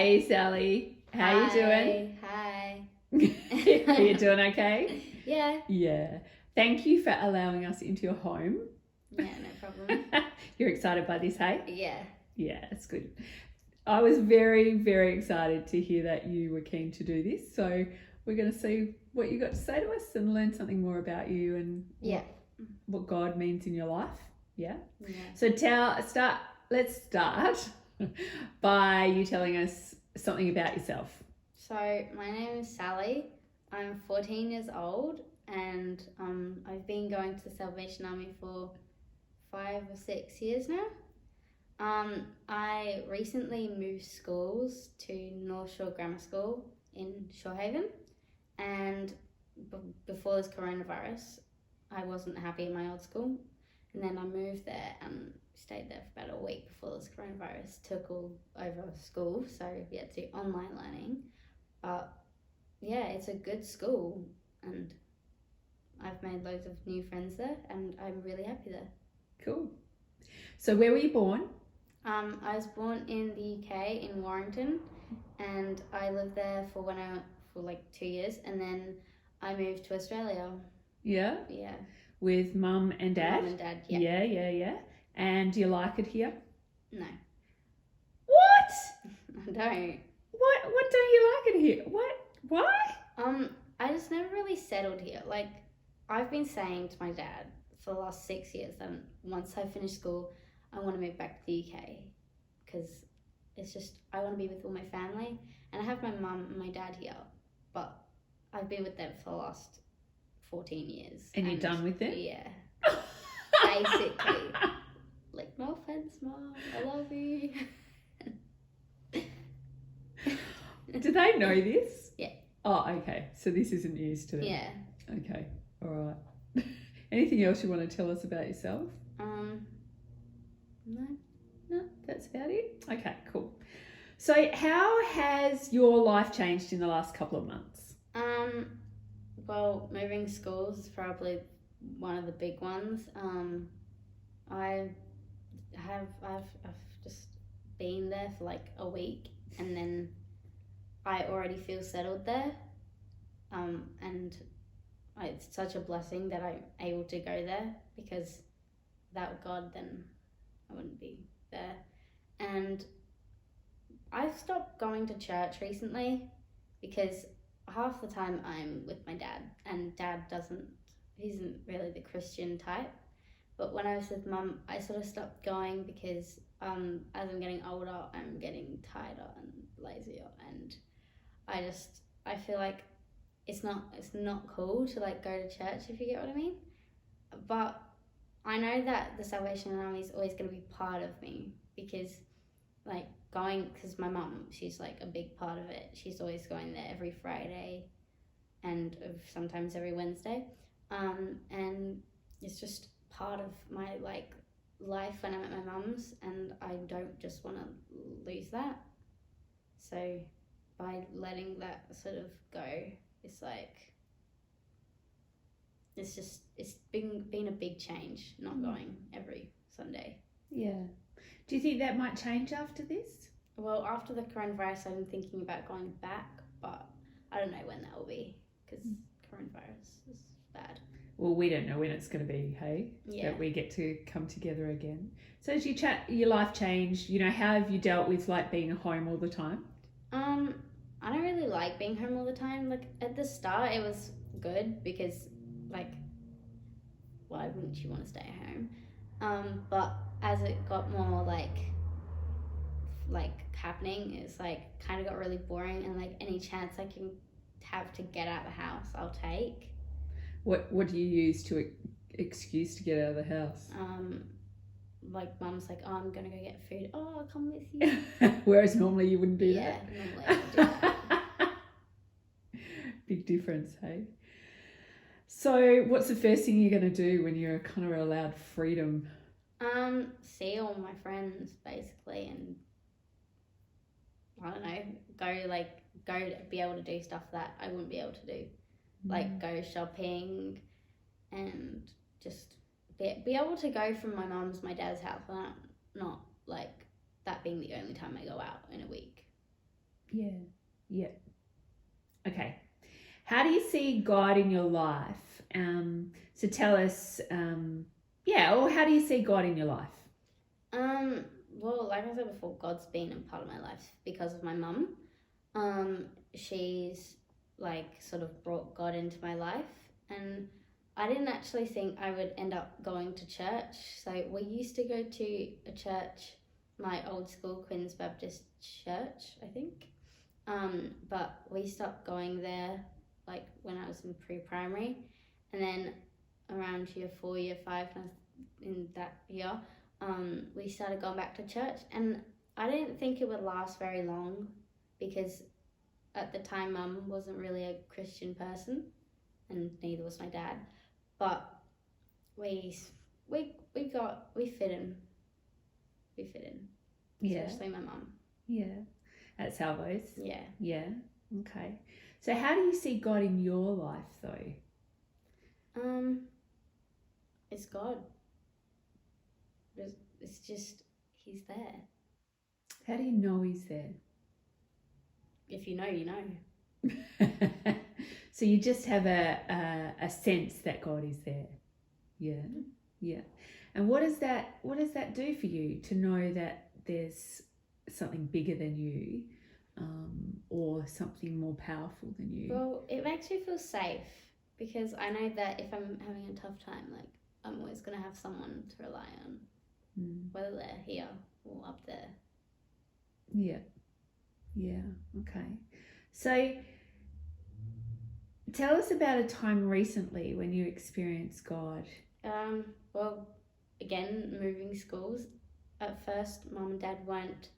Hey Sally, how you doing? Hi. Are you doing okay? Yeah. Yeah. Thank you for allowing us into your home. Yeah, no problem. You're excited by this, hey? Yeah. Yeah, it's good. I was very, very excited to hear that you were keen to do this. So we're going to see what you got to say to us and learn something more about you and what God means in your life. Yeah. Yeah. So let's start by you telling us something about yourself. So my name is Sally. I'm 14 years old and I've been going to the Salvation Army for 5 or 6 years now. I recently moved schools to North Shore Grammar School in Shorehaven, and before this coronavirus, I wasn't happy at my old school, and then I moved there and stayed there for about a week before this coronavirus took all over school, so we had to do online learning. But yeah, it's a good school, and I've made loads of new friends there, and I'm really happy there. Cool. So where were you born? I was born in the UK in Warrington, and I lived there for like 2 years, and then I moved to Australia. Yeah. Yeah. With mum and dad? Mum and dad, yeah. Yeah. And do you like it here? No. What? I don't. What don't you like it here? What? Why? I just never really settled here. Like, I've been saying to my dad for the last 6 years that once I finish school, I want to move back to the UK because it's just, I want to be with all my family. And I have my mum and my dad here, but I've been with them for the last 14 years. And you're done with them? Yeah. Basically. Like, no offense, Mom. I love you. Do they know this? Yeah. Oh, okay. So this isn't news to them? Yeah. Okay. All right. Anything else you want to tell us about yourself? No, that's about it. Okay, cool. So how has your life changed in the last couple of months? Well, moving schools is probably one of the big ones. I've just been there for like a week, and then I already feel settled there. And it's such a blessing that I'm able to go there, because without God, then I wouldn't be there. And I've stopped going to church recently because half the time I'm with my dad, and dad isn't really the Christian type. But when I was with mum, I sort of stopped going because as I'm getting older, I'm getting tighter and lazier, and I feel like it's not cool to like go to church, if you get what I mean. But I know that the Salvation Army is always going to be part of me, because like because my mum, she's like a big part of it. She's always going there every Friday and sometimes every Wednesday. And it's just part of my like life when I'm at my mum's, and I don't just want to lose that. So by letting that sort of go, it's like it's been a big change not going every Sunday. Yeah. Do you think that might change after this? Well, after the coronavirus, I'm thinking about going back, but I don't know when that will be, because coronavirus is bad. Well, we don't know when it's going to be, hey? Yeah. That we get to come together again. So as your life changed, how have you dealt with like being home all the time? I don't really like being home all the time. Like at the start, it was good because, like, why wouldn't you want to stay at home? But as it got more like happening, it's like kind of got really boring, and like any chance I can have to get out of the house, I'll take. What do you use to excuse to get out of the house? Like mum's like, oh, I'm gonna go get food. Oh, I'll come with you. Whereas normally you wouldn't do that. Yeah, normally I would do that. Big difference, hey? So what's the first thing you're going to do when you're kind of allowed freedom? See all my friends basically, and I don't know, go to be able to do stuff that I wouldn't be able to do, like go shopping, and just be able to go from my mum's, my dad's house, without not like that being the only time I go out in a week. Yeah. Yeah. Okay. How do you see God in your life? So tell us, or how do you see God in your life? Well, like I said before, God's been a part of my life because of my mum. She's like sort of brought God into my life, and I didn't actually think I would end up going to church. So we used to go to a church, my old school, Queen's Baptist Church, I think. But we stopped going there like when I was in pre-primary, and then around year 4, year 5, in that year, we started going back to church, and I didn't think it would last very long because at the time Mum wasn't really a Christian person, and neither was my dad. But we fit in. We fit in, Yeah. especially my mum. Yeah. At Salvos. Yeah. Yeah. Okay. So how do you see God in your life though? It's God. It's just He's there. How do you know He's there? If you know, you know. So you just have a sense that God is there. Yeah. Yeah. And what does that do for you to know that there's something bigger than you, or something more powerful than you? Well, it makes me feel safe because I know that if I'm having a tough time, like I'm always gonna have someone to rely on, whether they're here or up there. Yeah. Yeah. Okay. So tell us about a time recently when you experienced God. Well, again, moving schools. At first, Mum and Dad weren't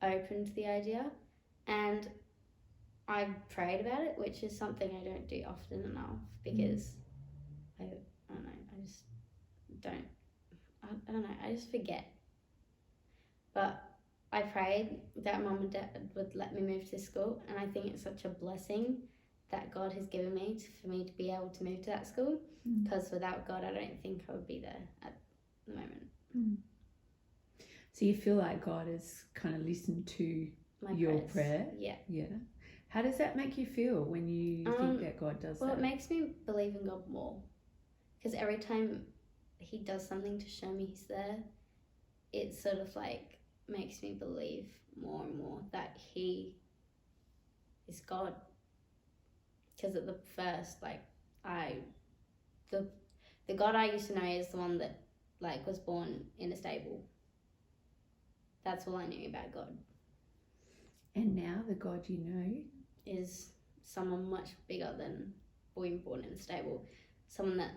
open to the idea, and I prayed about it, which is something I don't do often enough because I don't know, I just don't, I don't know, I just forget. But I prayed that Mum and Dad would let me move to school, and I think it's such a blessing that God has given me for me to be able to move to that school, because without God I don't think I would be there at the moment. So you feel like God has kind of listened to your prayer? Yeah. How does that make you feel when you think that God does that? Well, it makes me believe in God more, because every time He does something to show me He's there, it sort of like makes me believe more and more that He is God. Because at the first, like, the God I used to know is the one that like was born in a stable. That's all I knew about God. And now the God you know is someone much bigger than being born in a stable. Someone that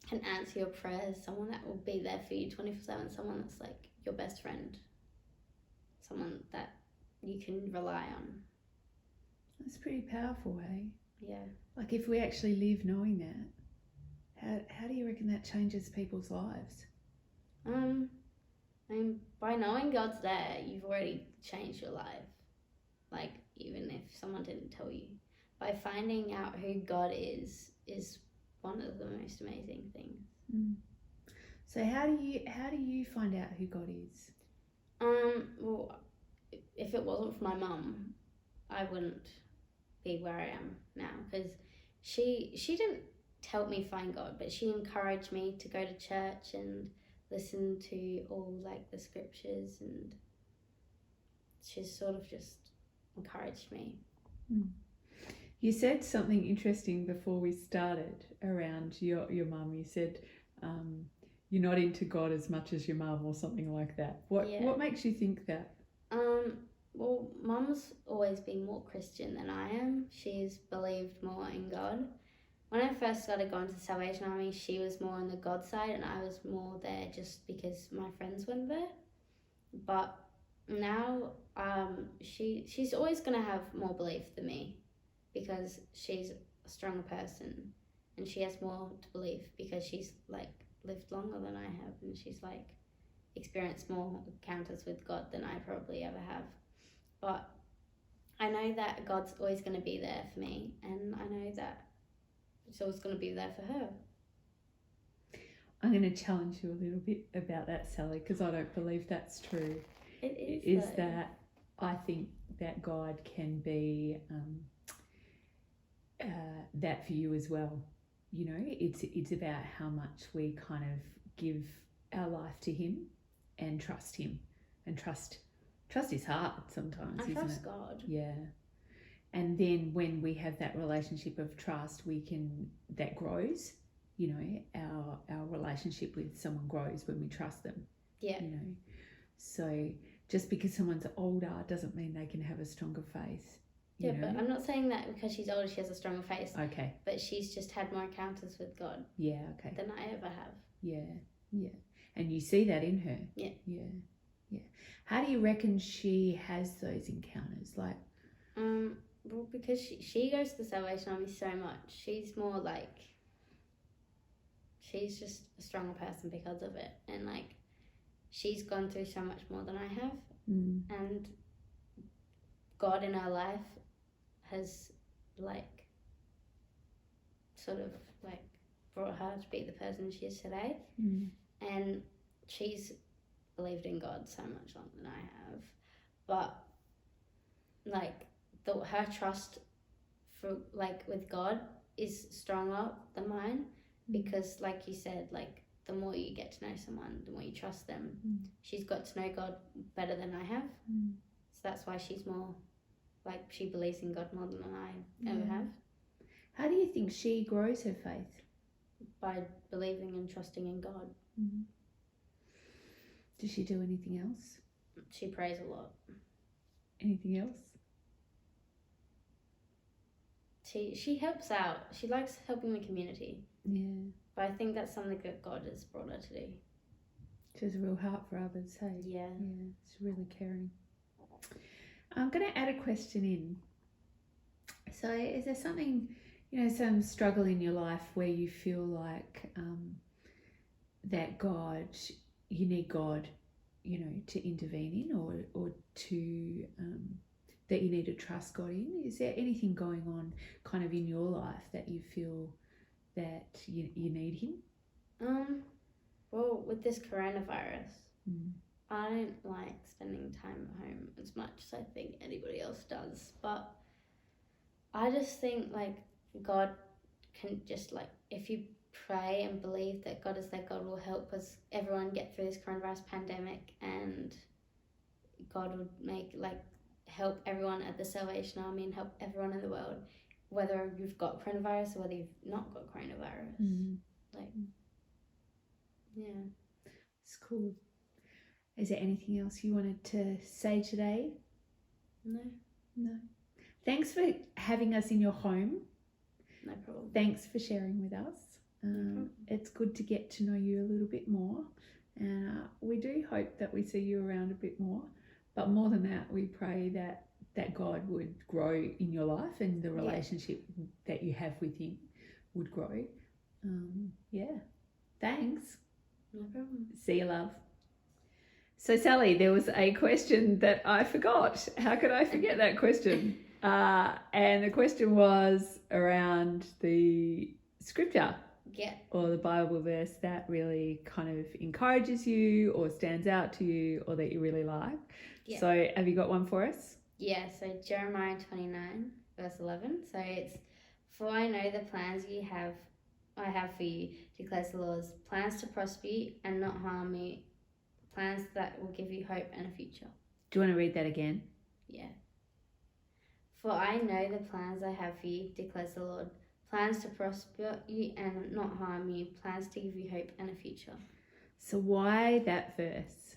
can answer your prayers, someone that will be there for you 24/7, someone that's like your best friend, someone that you can rely on. That's pretty powerful, eh? Yeah. Like if we actually live knowing that, how do you reckon that changes people's lives? I mean, by knowing God's there, you've already changed your life. Like, even if someone didn't tell you. By finding out who God is one of the most amazing things. So how do you find out who God is? Well, if it wasn't for my mum, I wouldn't be where I am now, because she didn't help me find God, but she encouraged me to go to church and listen to all like the scriptures, and she's sort of just encouraged me. You said something interesting before we started around your mum. You said you're not into God as much as your mum, or something like that. What makes you think that? Well, Mum's always been more Christian than I am. She's believed more in God. When I first started going to Salvation Army, she was more on the God side, and I was more there just because my friends went there. But now, she's always going to have more belief than me, because she's a stronger person, and she has more to believe because she's like lived longer than I have, and she's like experienced more encounters with God than I probably ever have. But I know that God's always going to be there for me, and I know that it's always going to be there for her. I'm going to challenge you a little bit about that, Sally, because I don't believe that's true. It is. Is that I think that God can be that for you as well. You know, it's about how much we kind of give our life to Him and trust Him and trust His heart sometimes. I trust God. Yeah. And then when we have that relationship of trust, that grows. You know, our relationship with someone grows when we trust them. Yeah. You know, so just because someone's older doesn't mean they can have a stronger faith. Yeah, but I'm not saying that because she's older she has a stronger faith. Okay. But she's just had more encounters with God. Yeah, okay. Than I ever have. Yeah, yeah. And you see that in her. Yeah. Yeah, yeah. How do you reckon she has those encounters? Like, well, because she goes to the Salvation Army so much. She's more like, she's just a stronger person because of it. And like, she's gone through so much more than I have. And God in her life has like sort of like brought her to be the person she is today. And she's believed in God so much longer than I have. But like her trust for like with God is stronger than mine, because like you said, like the more you get to know someone, the more you trust them. She's got to know God better than I have. So that's why she's more like, she believes in God more than I ever have. How do you think she grows her faith? By believing and trusting in God. Does she do anything else? She prays a lot. Anything else? She helps out. She likes helping the community. Yeah. But I think that's something that God has brought her to do. She has a real heart for others, hey? Yeah. Yeah, it's really caring. I'm going to add a question in. So is there something, you know, some struggle in your life where you feel like that God, you need God, you know, to intervene in, or to, that you need to trust God in? Is there anything going on kind of in your life that you feel that you need Him? Well, with this coronavirus, I don't like spending time at home as much as I think anybody else does. But I just think like God can just like, if you pray and believe that God is there, God will help us, everyone, get through this coronavirus pandemic, and God would make like help everyone at the Salvation Army and help everyone in the world, whether you've got coronavirus or whether you've not got coronavirus. Like, yeah. It's cool. Is there anything else you wanted to say today? No. Thanks for having us in your home. No problem. Thanks for sharing with us. It's good to get to know you a little bit more. We do hope that we see you around a bit more. But more than that, we pray that God would grow in your life, and the relationship that you have with Him would grow. Thanks. No problem. See you, love. So, Sally, there was a question that I forgot. How could I forget that question? And the question was around the scripture. Yeah. Or the Bible verse that really kind of encourages you or stands out to you or that you really like. Yeah. So have you got one for us? Yeah, so Jeremiah 29, verse 11. So it's, for I know the plans I have for you, declares the Lord, plans to prosper you and not harm you, plans that will give you hope and a future. Do you want to read that again? Yeah. For I know the plans I have for you, declares the Lord, plans to prosper you and not harm you, plans to give you hope and a future. So why that verse?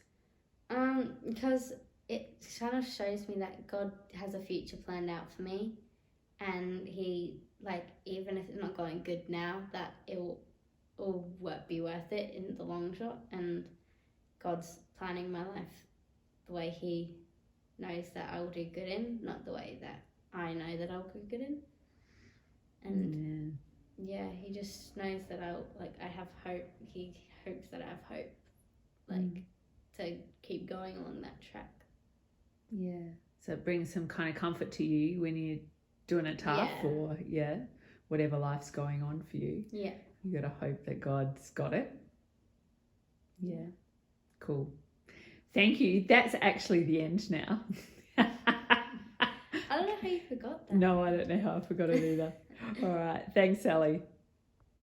Because it kind of shows me that God has a future planned out for me, and He, like, even if it's not going good now, that it will be worth it in the long shot, and God's planning my life the way He knows that I will do good in, not the way that I know that I'll do good in. And yeah, He just knows that I have hope. He hopes that I have hope, like, to keep going along that track. Yeah. So it brings some kind of comfort to you when you're doing it tough or whatever life's going on for you. Yeah. You got to hope that God's got it. Yeah. Cool. Thank you. That's actually the end now. I don't know how you forgot that. No, I don't know how I forgot it either. All right. Thanks, Sally.